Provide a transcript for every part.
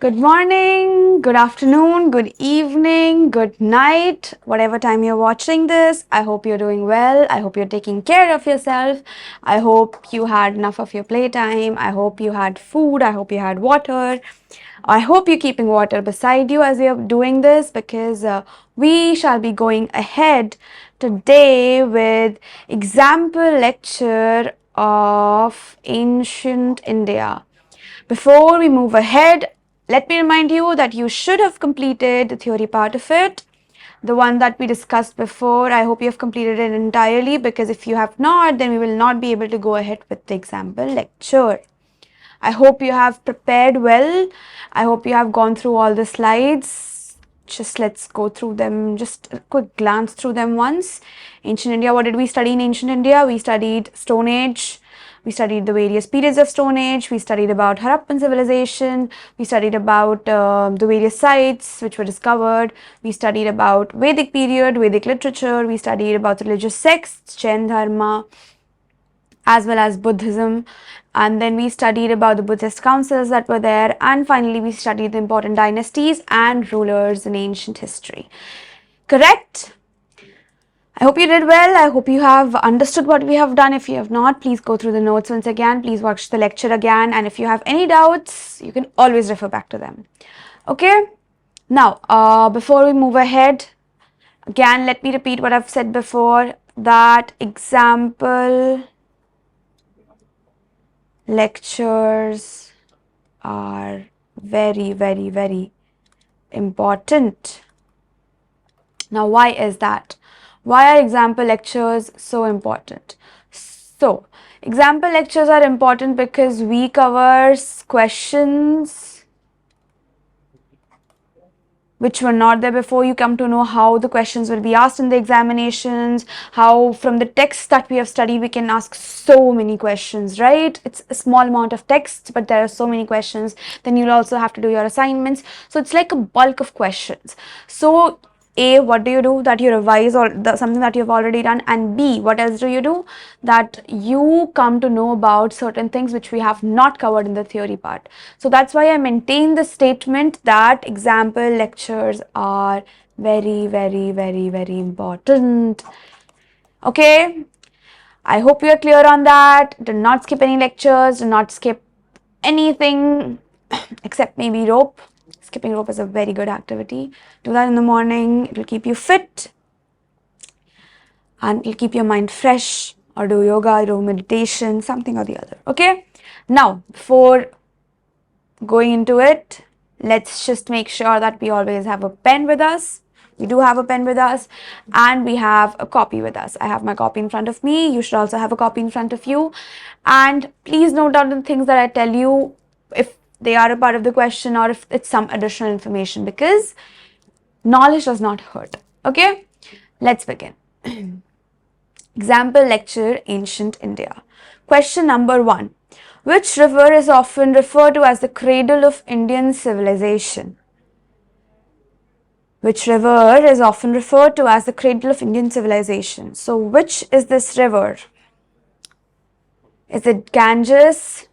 Good morning, good afternoon, good evening, good night, whatever time you're watching this. I hope you're doing well. I hope you're taking care of yourself. I hope you had enough of your playtime. I hope you had food. I hope you had water. I hope you're keeping water beside you as you're doing this because we shall be going ahead today with example lecture of ancient India. Before we move ahead, let me remind you that you should have completed the theory part of it, the one that we discussed before. I hope you have completed it entirely, because if you have not, then we will not be able to go ahead with the example lecture. I hope you have prepared well. I hope you have gone through all the slides. Just let's go through them, just a quick glance through them once. Ancient India, what did we study in ancient India? We studied Stone Age. We studied the various periods of Stone Age. We studied about Harappan civilization. We studied about the various sites which were discovered. We studied about Vedic period, Vedic literature. We studied about religious sects, Jain Dharma, as well as Buddhism. And then we studied about the Buddhist councils that were there. And finally, we studied the important dynasties and rulers in ancient history. Correct? I hope you did well. I hope you have understood what we have done. If you have not, please go through the notes once again. Please watch the lecture again. And if you have any doubts, you can always refer back to them. Okay? Now, before we move ahead, again, let me repeat what I've said before, that example lectures are very, very, very important. Now, why is that? Why are example lectures so important? So, example lectures are important because we cover questions which were not there before. You come to know how the questions will be asked in the examinations, how from the text that we have studied, we can ask so many questions, right? It's a small amount of text, but there are so many questions. Then you'll also have to do your assignments. So it's like a bulk of questions. So A, what do you do? That you revise or something that you've already done. And B, what else do you do? That you come to know about certain things which we have not covered in the theory part. So that's why I maintain the statement that example lectures are very, very, very, very important. Okay? I hope you are clear on that. Do not skip any lectures. Do not skip anything except maybe rope. Skipping rope is a very good activity. Do that in the morning. It will keep you fit and it will keep your mind fresh. Or do yoga, do meditation, something or the other. Okay? Now, before going into it, let's just make sure that we always have a pen with us. We do have a pen with us and we have a copy with us. I have my copy in front of me. You should also have a copy in front of you. And please note down the things that I tell you, if they are a part of the question or if it's some additional information, because knowledge does not hurt. Okay, let's begin. Example lecture, Ancient India. Question number 1. Which river is often referred to as the cradle of Indian civilization? Which river is often referred to as the cradle of Indian civilization? So, which is this river? Is it Ganges?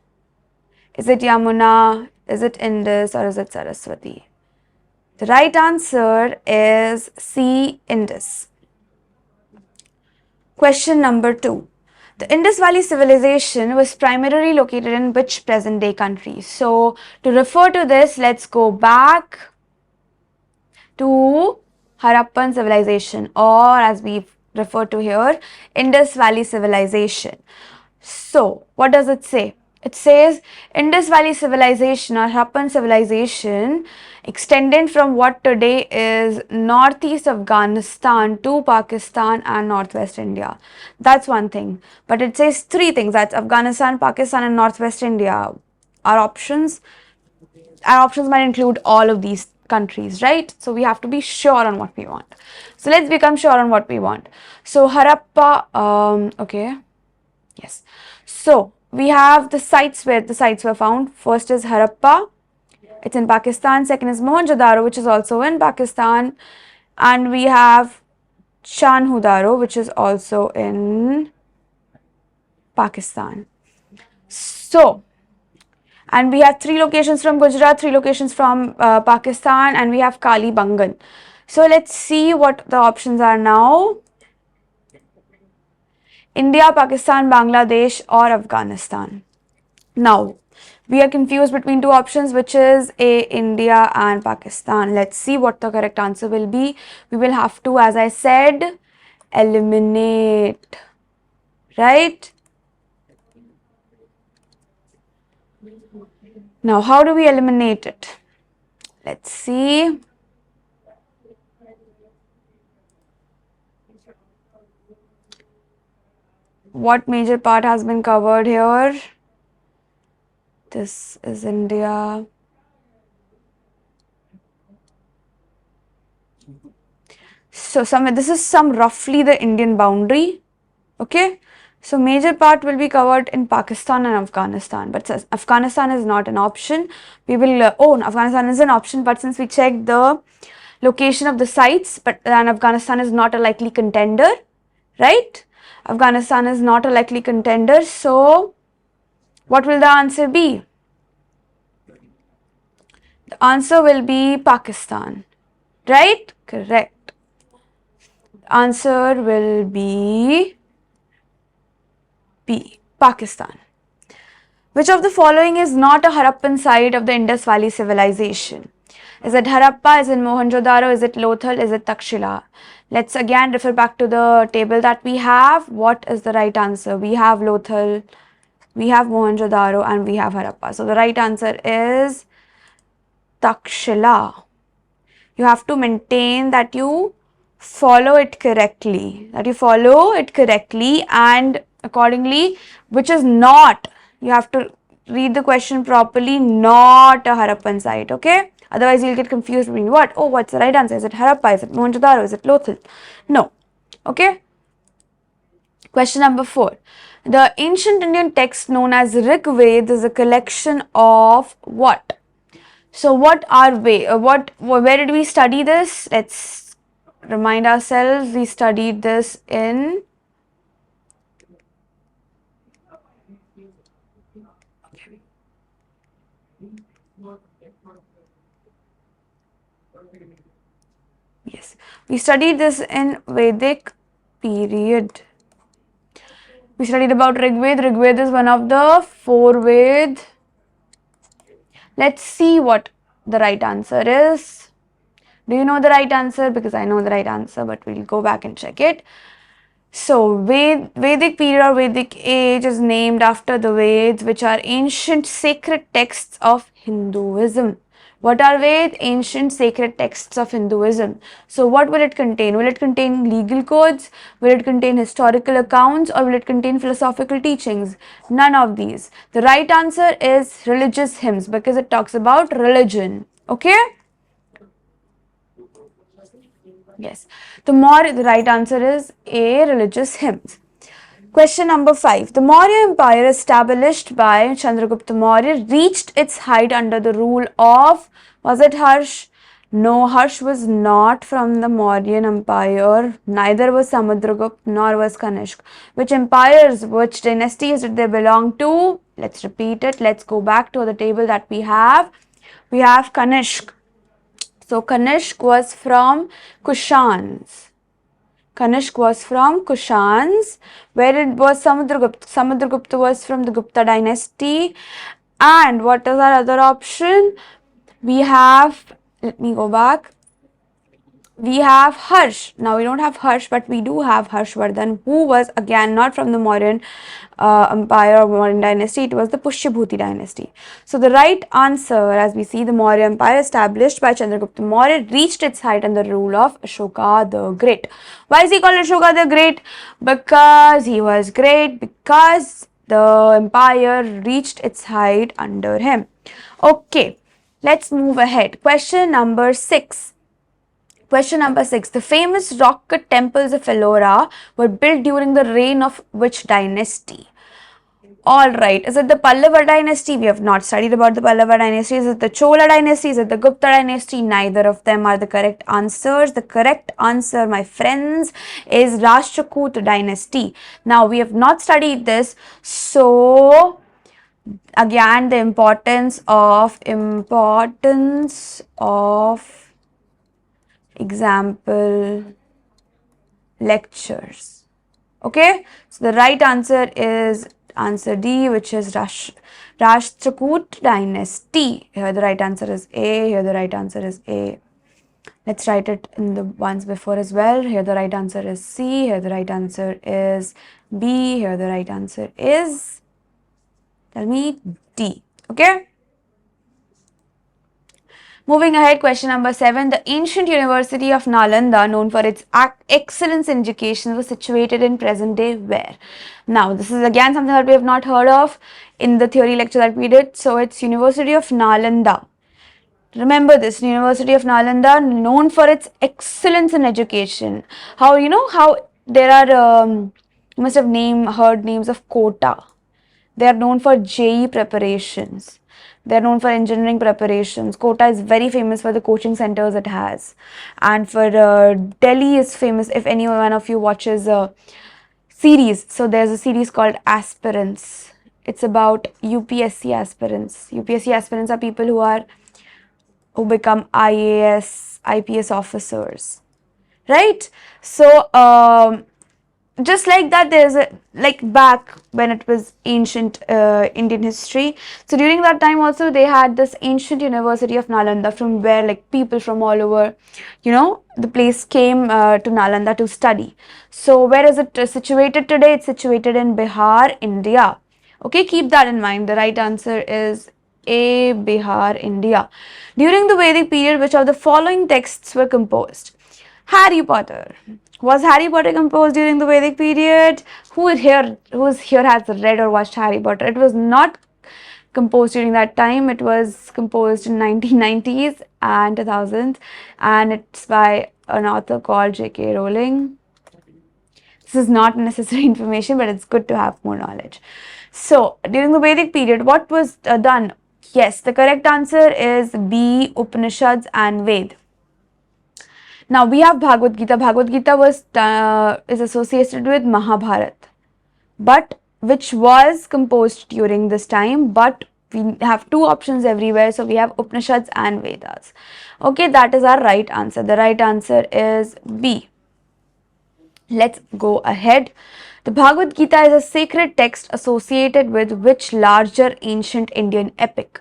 Is it Yamuna? Is it Indus? Or is it Saraswati? The right answer is C, Indus. Question number 2. The Indus Valley civilization was primarily located in which present-day country? So, to refer to this, let's go back to Harappan civilization, or as we refer to here, Indus Valley civilization. So, what does it say? It says Indus Valley civilization or Harappan civilization extended from what today is northeast Afghanistan to Pakistan and northwest India. That's one thing. But it says 3 things. That's Afghanistan, Pakistan and northwest India. Our options might include all of these countries, right? So we have to be sure on what we want. So let's become sure on what we want. So Harappa, okay, yes. So we have the sites where the sites were found. First is Harappa, it's in Pakistan. Second is Mohenjo-daro, which is also in Pakistan. And we have Chanhu-daro, which is also in Pakistan. So And we have 3 locations from Gujarat, 3 locations from Pakistan, and we have Kalibangan. So let's see what the options are now. India, Pakistan, Bangladesh, or Afghanistan. Now, we are confused between 2 options, which is A, India and Pakistan. Let's see what the correct answer will be. We will have to, as I said, eliminate, right? Now, how do we eliminate it? Let's see. What major part has been covered here? This is India. So this is some roughly the Indian boundary. Okay. So major part will be covered in Pakistan and Afghanistan, but since Afghanistan is not an option, we will Afghanistan is an option, but since we checked the location of the sites, but then Afghanistan is not a likely contender, right? Afghanistan is not a likely contender, so what will the answer be? The answer will be Pakistan, right? Correct. The answer will be B, Pakistan. Which of the following is not a Harappan site of the Indus Valley civilization? Is it Harappa? Is it Mohenjo-daro? Is it Lothal? Is it Takshila? Let's again refer back to the table that we have. What is the right answer? We have Lothal, we have Mohenjo-daro, and we have Harappa. So the right answer is Takshila. You have to maintain that you follow it correctly, and accordingly, which is not, you have to read the question properly, not a Harappan site, okay? Otherwise, you'll get confused between what? Oh, what's the right answer? Is it Harappa? Is it Mohenjo-daro? Is it Lothal? No, okay? Question number 4. The ancient Indian text known as Rig Veda is a collection of what? So what are we? Where did we study this? Let's remind ourselves. We studied this in we studied this in Vedic period. We studied about Rig Veda. Rig Veda is one of the 4 Veds. Let's see what the right answer is. Do you know the right answer? Because I know the right answer, but we'll go back and check it. So, Vedic period or Vedic age is named after the Veds, which are ancient sacred texts of Hinduism. What are Veds? Ancient sacred texts of Hinduism. So, what will it contain? Will it contain legal codes? Will it contain historical accounts? Or will it contain philosophical teachings? None of these. The right answer is religious hymns, because it talks about religion. Okay? Yes. The right answer is A, religious hymns. Question number 5. The Maurya Empire established by Chandragupta Maurya reached its height under the rule of, was it Harsh? No, Harsh was not from the Mauryan Empire. Neither was Samudragupta nor was Kanishk. Which empires, which dynasties did they belong to? Let's repeat it. Let's go back to the table that we have. We have Kanishk. So Kanishk was from Kushans. Kanishk was from Kushans, where it was Samudragupta. Samudragupta was from the Gupta dynasty. And what is our other option? We have, let me go back. We have Harsh. Now we don't have Harsh, but we do have Harshvardhan, who was again not from the Mauryan Empire or Mauryan dynasty. It was the Pushyabhuti dynasty. So the right answer, as we see, the Maurya Empire established by Chandragupta Maurya reached its height under the rule of Ashoka the Great. Why is he called Ashoka the Great? Because he was great, because the empire reached its height under him. Okay, let's move ahead. Question number 6. Question number 6. The famous rock cut temples of Ellora were built during the reign of which dynasty? Alright, is it the Pallava dynasty? We have not studied about the Pallava dynasty. Is it the Chola dynasty? Is it the Gupta dynasty? Neither of them are the correct answers. The correct answer, my friends, is Rashtrakuta dynasty. Now, we have not studied this, so Again, the importance of example lectures. Okay, so the right answer is answer D, which is Rashtrakoot dynasty. Here the right answer is A. Here the right answer is A. Let's write it in the ones before as well. Here the right answer is C. Here the right answer is B. Here the right answer is, tell me, D. Okay. Moving ahead, question number 7. The ancient university of Nalanda, known for its excellence in education, was situated in present day where? Now, this is again something that we have not heard of in the theory lecture that we did. So, it's University of Nalanda. Remember this, University of Nalanda, known for its excellence in education. How, you know, how there are, you must have heard names of Kota. They are known for JEE preparations. They are known for engineering preparations. Kota is very famous for the coaching centers it has. And for Delhi is famous, if any one of you watches a series. So there's a series called Aspirants. It's about UPSC aspirants. UPSC aspirants are people who become IAS, IPS officers. Right? So, just like that, there's a, like back when it was ancient Indian history. So during that time also they had this ancient University of Nalanda, from where like people from all over, you know, the place came to Nalanda to study. So where is it situated today? It's situated in Bihar, India. Okay, keep that in mind. The right answer is A, Bihar, India. During the Vedic period, which of the following texts were composed? Harry Potter. Was Harry Potter composed during the Vedic period? Who's here has read or watched Harry Potter? It was not composed during that time. It was composed in 1990s and 2000s, and it's by an author called J.K. Rowling. This is not necessary information, but it's good to have more knowledge. So, during the Vedic period, what was done? Yes, the correct answer is B, Upanishads and Ved. Now we have Bhagavad Gita. Bhagavad Gita is associated with Mahabharata, but which was composed during this time. But we have two options everywhere, so we have Upanishads and Vedas. Okay, that is our right answer. The right answer is B. Let's go ahead. The Bhagavad Gita is a sacred text associated with which larger ancient Indian epic?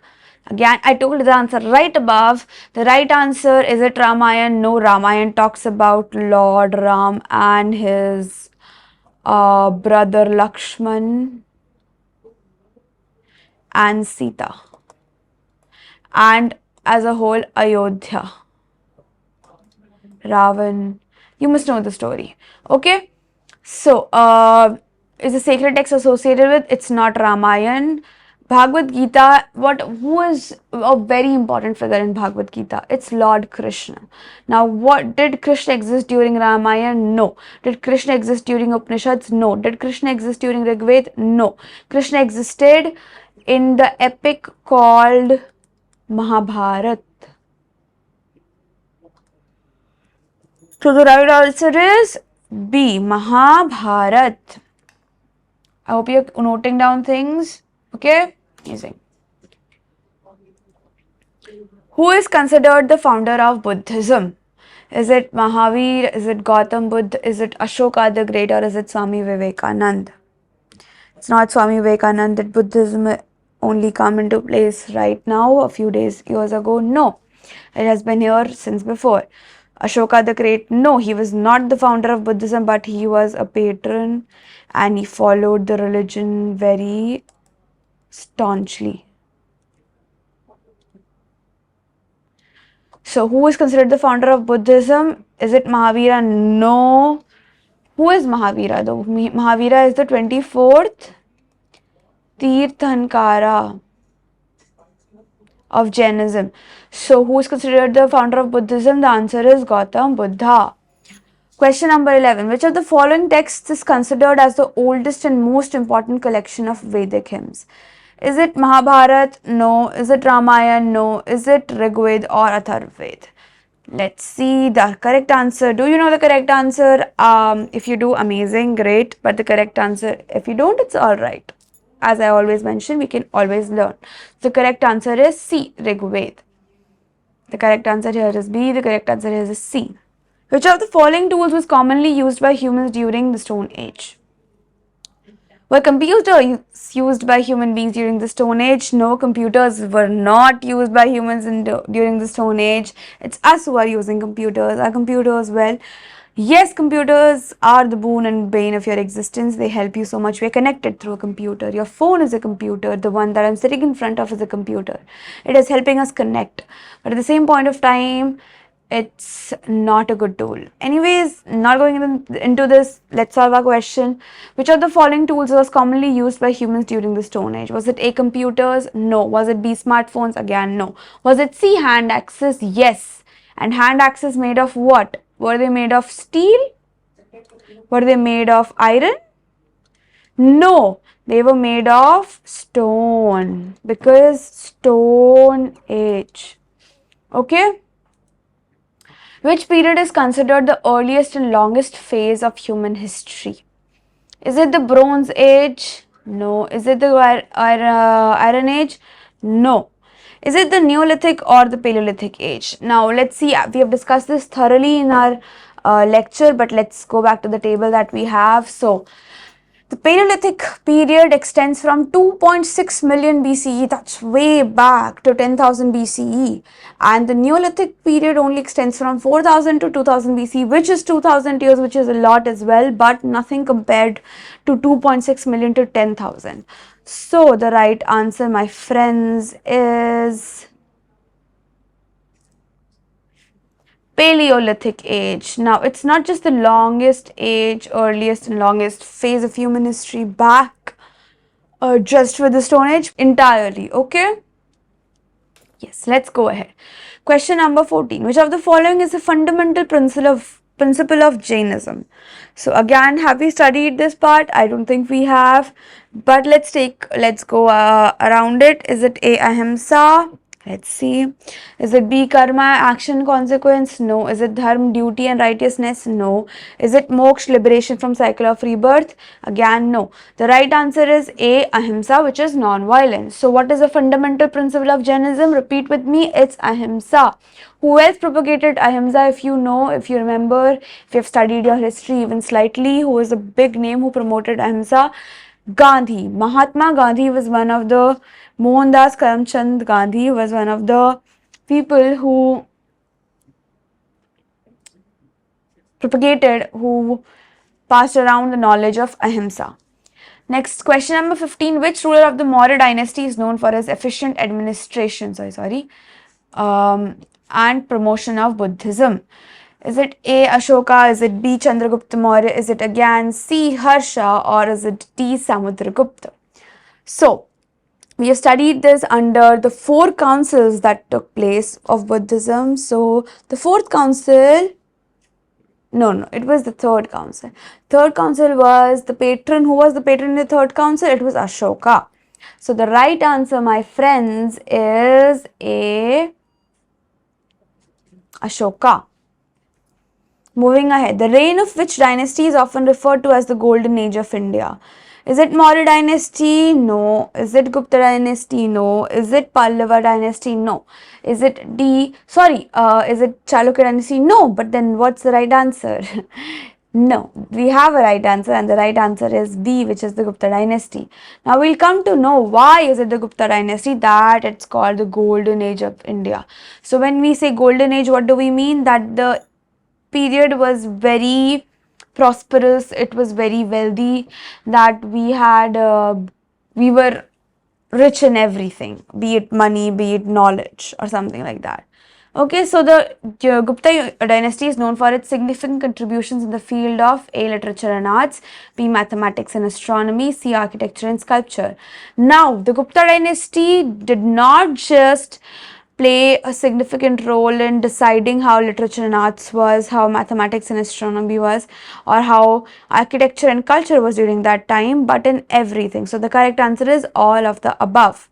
Again, I told the answer right above. The right answer is it Ramayana? No, Ramayana talks about Lord Ram and his brother Lakshman and Sita, and as a whole Ayodhya. Ravan, you must know the story. Okay, so is a sacred text associated with? It's not Ramayana. Bhagavad Gita, who is a very important figure in Bhagavad Gita? It's Lord Krishna. Now, what did Krishna exist during Ramayana? No. Did Krishna exist during Upanishads? No. Did Krishna exist during Rigved? No. Krishna existed in the epic called Mahabharata. So the right answer is B, Mahabharata. I hope you're noting down things. Okay, amazing. Who is considered the founder of Buddhism? Is it Mahavir? Is it Gautam Buddha? Is it Ashoka the Great? Or is it Swami Vivekananda? It's not Swami Vivekananda. Did Buddhism only come into place right now, a few years ago? No, it has been here since before. Ashoka the Great, no, he was not the founder of Buddhism, but he was a patron and he followed the religion very staunchly. So, who is considered the founder of Buddhism? Is it Mahavira? No. Who is Mahavira though? Mahavira is the 24th Tirthankara of Jainism. So, who is considered the founder of Buddhism? The answer is Gautam Buddha. Question number 11. Which of the following texts is considered as the oldest and most important collection of Vedic hymns? Is it Mahabharata? No. Is it Ramayana? No. Is it Rigved or Atharvaved? Let's see the correct answer. Do you know the correct answer? If you do, amazing, great. But the correct answer, if you don't, it's all right. as I always mention, we can always learn. The correct answer is C, Rigved. The correct answer here is B. The correct answer here is C. Which of the following tools was commonly used by humans during the Stone Age? Were computers used by human beings during the Stone Age? No, computers were not used by humans during the Stone Age. It's us who are using computers. Are computers, well, yes, computers are the boon and bane of your existence. They help you so much. We are connected through a computer. Your phone is a computer. The one that I'm sitting in front of is a computer. It is helping us connect. But at the same point of time, it's not a good tool. Anyways, not going into this, let's solve our question. Which of the following tools was commonly used by humans during the Stone Age? Was it A, computers? No. Was it B, smartphones? Again, no. Was it C, hand axes? Yes. And hand axes made of what? Were they made of steel? Were they made of iron? No, they were made of stone, because Stone Age. Okay. Which period is considered the earliest and longest phase of human history? Is it the Bronze Age? No. Is it the Iron Age? No. Is it the Neolithic or the Paleolithic age? Now let's see, we have discussed this thoroughly in our lecture, but let's go back to the table that we have. So the Paleolithic period extends from 2.6 million BCE, that's way back, to 10,000 BCE. And the Neolithic period only extends from 4,000 to 2000 BCE, which is 2000 years, which is a lot as well, but nothing compared to 2.6 million to 10,000. So the right answer, my friends, is Paleolithic age. Now, it's not just the longest age, earliest and longest phase of human history back just with the Stone Age entirely, okay? Yes, let's go ahead. Question number 14. Which of the following is a fundamental principle of Jainism? So again, have we studied this part? I don't think we have, but let's go around it. Is it A, ahimsa? Let's see. Is it B, karma, action, consequence? No. Is it dharma, duty and righteousness? No. Is it moksha, liberation from cycle of rebirth? Again, no. The right answer is A, ahimsa, which is non-violence. So what is the fundamental principle of Jainism? Repeat with me. It's ahimsa. Who else propagated ahimsa? If you know, if you remember, if you have studied your history even slightly, who is a big name who promoted ahimsa? Gandhi. Mahatma Gandhi was one of the Mohandas Karamchand Gandhi was one of the people who propagated, who passed around the knowledge of ahimsa. Next, question number 15. Which ruler of the Maurya dynasty is known for his efficient administration and promotion of Buddhism? Is it A, Ashoka? Is it B, Chandragupta Maurya? Is it again C, Harsha? Or is it D, Samudragupta? So, we have studied this under the 4 councils that took place of Buddhism. So, the 4th council, no, it was the 3rd council. 3rd council was the patron. Who was the patron in the 3rd council? It was Ashoka. So, the right answer, my friends, is A, Ashoka. Moving ahead, the reign of which dynasty is often referred to as the Golden Age of India? Is it Maurya dynasty? No. Is it Gupta dynasty? No. Is it Pallava dynasty? No. Is it D? Is it Chalukya dynasty? No. But then what's the right answer? No. We have a right answer, and the right answer is B, which is the Gupta dynasty. Now we'll come to know why is it the Gupta dynasty that it's called the Golden Age of India. So when we say Golden Age, what do we mean? That the period was very prosperous, it was very wealthy, that we were rich in everything, be it money, be it knowledge or something like that. Okay, so the Gupta dynasty is known for its significant contributions in the field of A, literature and arts, B, mathematics and astronomy, C, architecture and sculpture. Now, the Gupta dynasty did not just play a significant role in deciding how literature and arts was, how mathematics and astronomy was, or how architecture and culture was during that time, but in everything. So the correct answer is all of the above.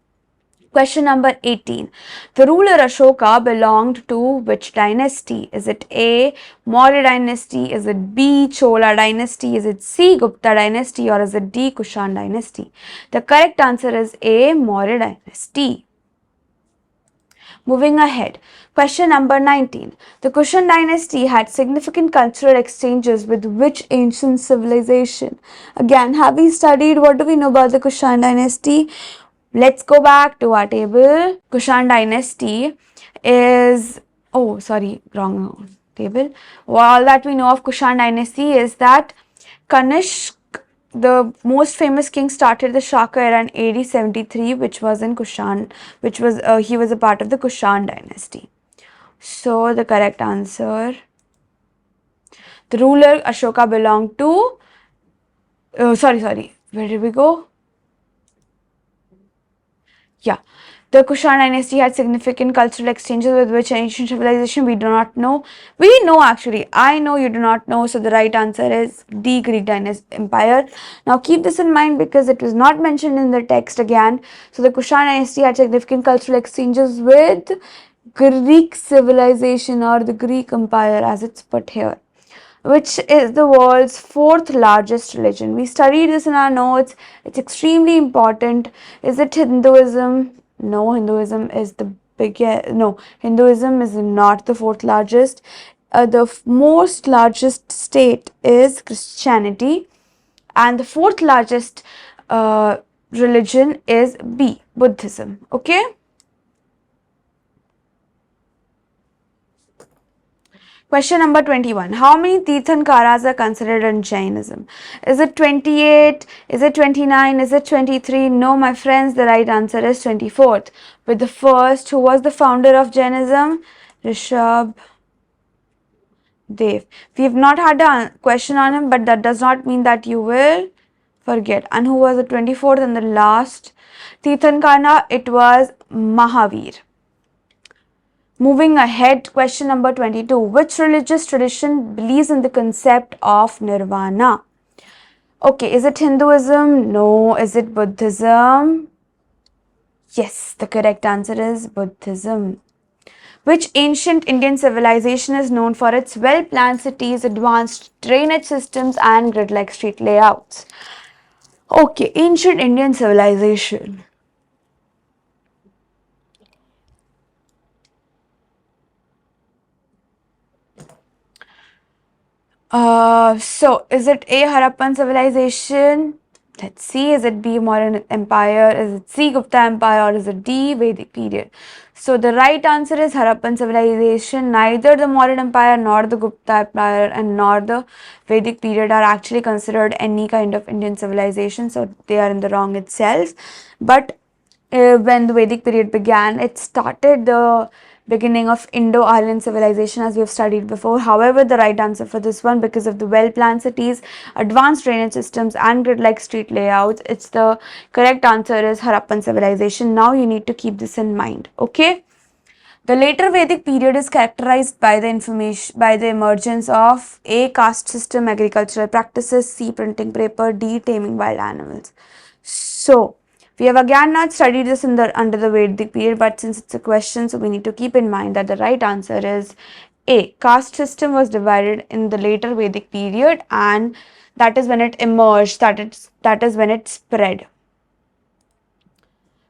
Question number 18. The ruler Ashoka belonged to which dynasty? Is it A. Maurya dynasty? Is it B. Chola dynasty? Is it C. Gupta dynasty? Or is it D. Kushan dynasty? The correct answer is A. Maurya dynasty. Moving ahead. Question number 19. The Kushan dynasty had significant cultural exchanges with which ancient civilization? Again, have we studied? What do we know about the Kushan dynasty? Let's go back to our table. Kushan dynasty is, oh sorry, wrong table. All that we know of Kushan dynasty is that Kanishk, the most famous king, started the Shaka era in AD 73, which was in Kushan, which was he was a part of the Kushan dynasty. So the correct answer, the ruler Ashoka belonged to, sorry, where did we go? Yeah, the Kushan dynasty had significant cultural exchanges with which ancient civilization? We do not know. We know actually. I know you do not know. So the right answer is D, Greek Empire. Now keep this in mind because it was not mentioned in the text again. So the Kushan dynasty had significant cultural exchanges with Greek civilization or the Greek Empire as it's put here, which is the world's fourth largest religion. We studied this in our notes. It's extremely important. Is it Hinduism? No, Hinduism is the biggest. No, Hinduism is not the fourth largest. The most largest state is Christianity, and the fourth largest religion is B, Buddhism. Okay. Question number 21. How many Tirthankaras are considered in Jainism? Is it 28? Is it 29? Is it 23? No, my friends, the right answer is 24th. With the first, who was the founder of Jainism? Rishabh Dev. We have not had a question on him, but that does not mean that you will forget. And who was the 24th and the last Tirthankara? It was Mahavir. Moving ahead, question number 22. Which religious tradition believes in the concept of nirvana? Okay, is it Hinduism? No. Is it Buddhism? Yes, the correct answer is Buddhism. Which ancient Indian civilization is known for its well-planned cities, advanced drainage systems, and grid-like street layouts? Okay, ancient Indian civilization. So is it A, Harappan civilization? Let's see. Is it B, Mauryan Empire? Is it C, Gupta Empire? Or is it D, Vedic period? So the right answer is Harappan civilization. Neither the Mauryan Empire nor the Gupta Empire and nor the Vedic period are actually considered any kind of Indian civilization. So they are in the wrong itself. But when the Vedic period began, it started the beginning of Indo-Aryan civilization as we have studied before. However, the right answer for this one, because of the well-planned cities, advanced drainage systems and grid-like street layouts, it's the correct answer is Harappan civilization. Now you need to keep this in mind, okay? The later Vedic period is characterized by the emergence of A, caste system, agricultural practices, C, printing paper, D, taming wild animals. So we have again not studied this under the Vedic period, but since it's a question, so we need to keep in mind that the right answer is A. Caste system was divided in the later Vedic period, and that is when it emerged, that is when it spread.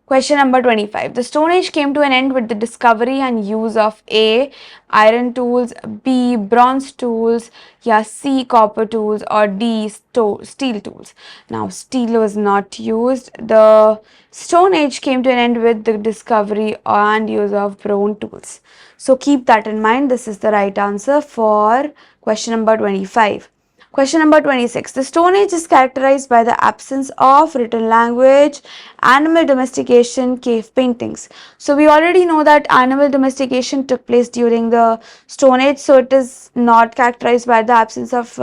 Question number 25. The Stone Age came to an end with the discovery and use of A, iron tools, B, bronze tools, yeah, C, copper tools, or D, steel tools. Now, steel was not used. The Stone Age came to an end with the discovery and use of bronze tools. So, keep that in mind. This is the right answer for question number 25. Question number 26. The Stone Age is characterized by the absence of written language, animal domestication, cave paintings. So we already know that animal domestication took place during the Stone Age, so it is not characterized by the absence of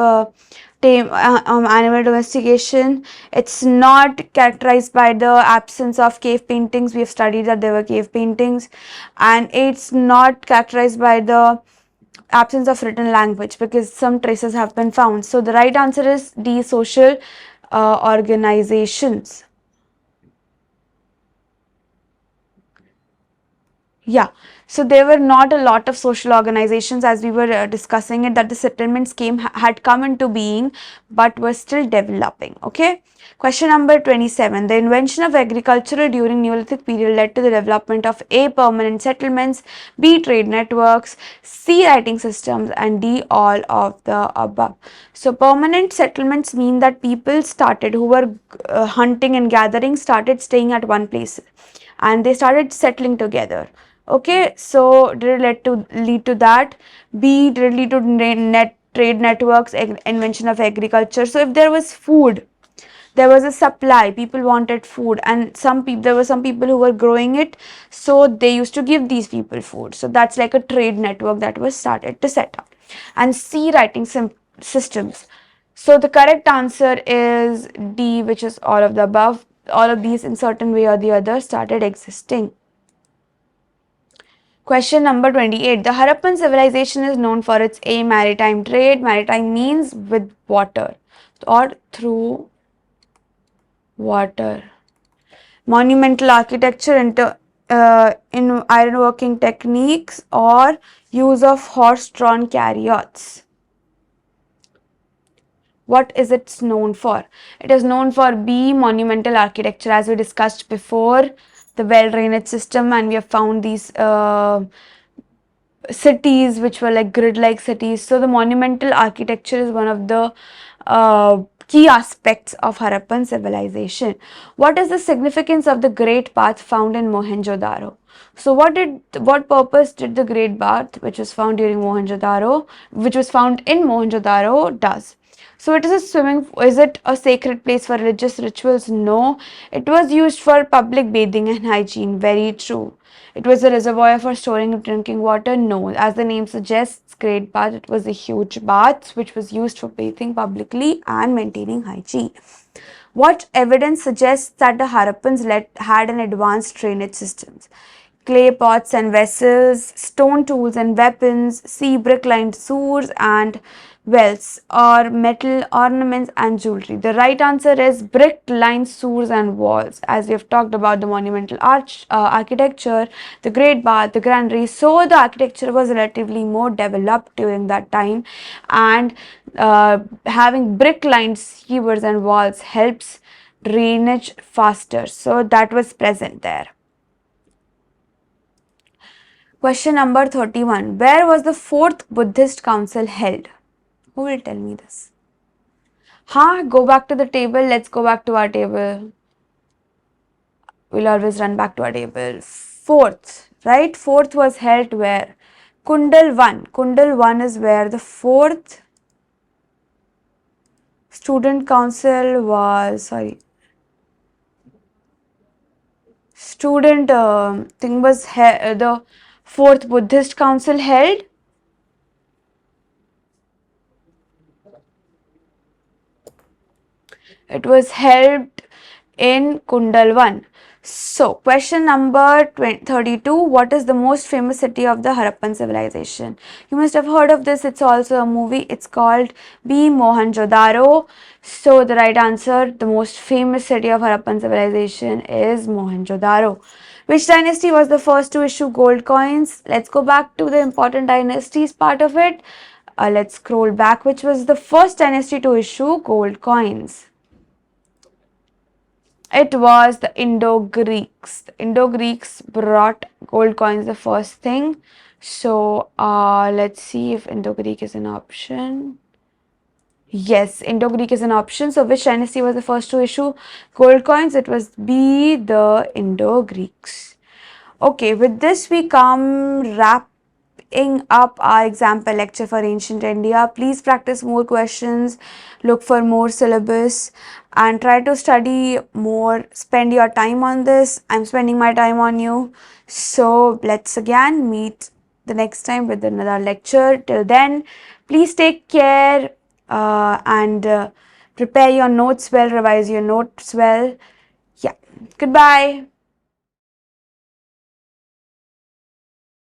animal domestication. It's not characterized by the absence of cave paintings. We have studied that there were cave paintings, and it's not characterized by the absence of written language because some traces have been found. So the right answer is D, social organizations. Yeah, so there were not a lot of social organizations as we were discussing it, that the settlements had come into being but were still developing. Okay. Question number 27. The invention of agriculture during Neolithic period led to the development of A. Permanent settlements, B. Trade networks, C. Writing systems, and D. All of the above. So permanent settlements mean that people started who were hunting and gathering started staying at one place and they started settling together. Okay, so did it lead to that? B, did it lead to trade networks, invention of agriculture? So if there was food, there was a supply, people wanted food, and there were some people who were growing it, so they used to give these people food. So that's like a trade network that was started to set up. And C, writing systems. So the correct answer is D, which is all of the above. All of these in certain way or the other started existing. Question number 28. The Harappan civilization is known for its A. Maritime trade. Maritime means with water or through water. Monumental architecture in ironworking techniques or use of horse-drawn chariots. What is it known for? It is known for B. Monumental architecture, as we discussed before, the well-drainage system, and we have found these cities which were like grid-like cities. So the monumental architecture is one of the key aspects of Harappan civilization. What is the significance of the Great Bath found in Mohenjo-daro? So what purpose did the Great Bath, which was found during Mohenjo-daro, which was found in Mohenjo-daro, does? So it is a is it a sacred place for religious rituals? No. It was used for public bathing and hygiene. Very true. It was a reservoir for storing drinking water. No. As the name suggests, Great Bath, it was a huge bath which was used for bathing publicly and maintaining hygiene. What evidence suggests that the Harappans had an advanced drainage systems? Clay pots and vessels, stone tools and weapons, sea brick lined sewers and wells, or metal ornaments and jewelry. The right answer is brick lined sewers and walls. As we have talked about the monumental architecture, the Great Bath, the granary, so the architecture was relatively more developed during that time, and having brick lined sewers and walls helps drainage faster. So that was present there. Question number 31. Where was the fourth Buddhist council held? Who will tell me this? Go back to the table. Let's go back to our table. We'll always run back to our table. Fourth, right? Fourth was held where? Kundal 1. Kundal 1 is where the fourth student council was, student thing was the fourth Buddhist council held. It was held in Kundal 1. So, question number 32. What is the most famous city of the Harappan civilization? You must have heard of this. It's also a movie. It's called B. Mohenjo-daro. So, the right answer, the most famous city of Harappan civilization is Mohenjo-daro. Which dynasty was the first to issue gold coins? Let's go back to the important dynasties part of it. Let's scroll back. Which was the first dynasty to issue gold coins? It was the Indo-Greeks. The Indo-Greeks brought gold coins the first thing. So let's see if Indo-Greek is an option. Yes, Indo-Greek is an option. So which dynasty was the first to issue gold coins? It was B, the Indo-Greeks. Okay, with this we come wrapping up our example lecture for Ancient India. Please practice more questions, look for more syllabus, and try to study more. Spend your time on this. I'm spending my time on you. So let's again meet the next time with another lecture. Till then, please take care and prepare your notes well, revise your notes well. Yeah, goodbye.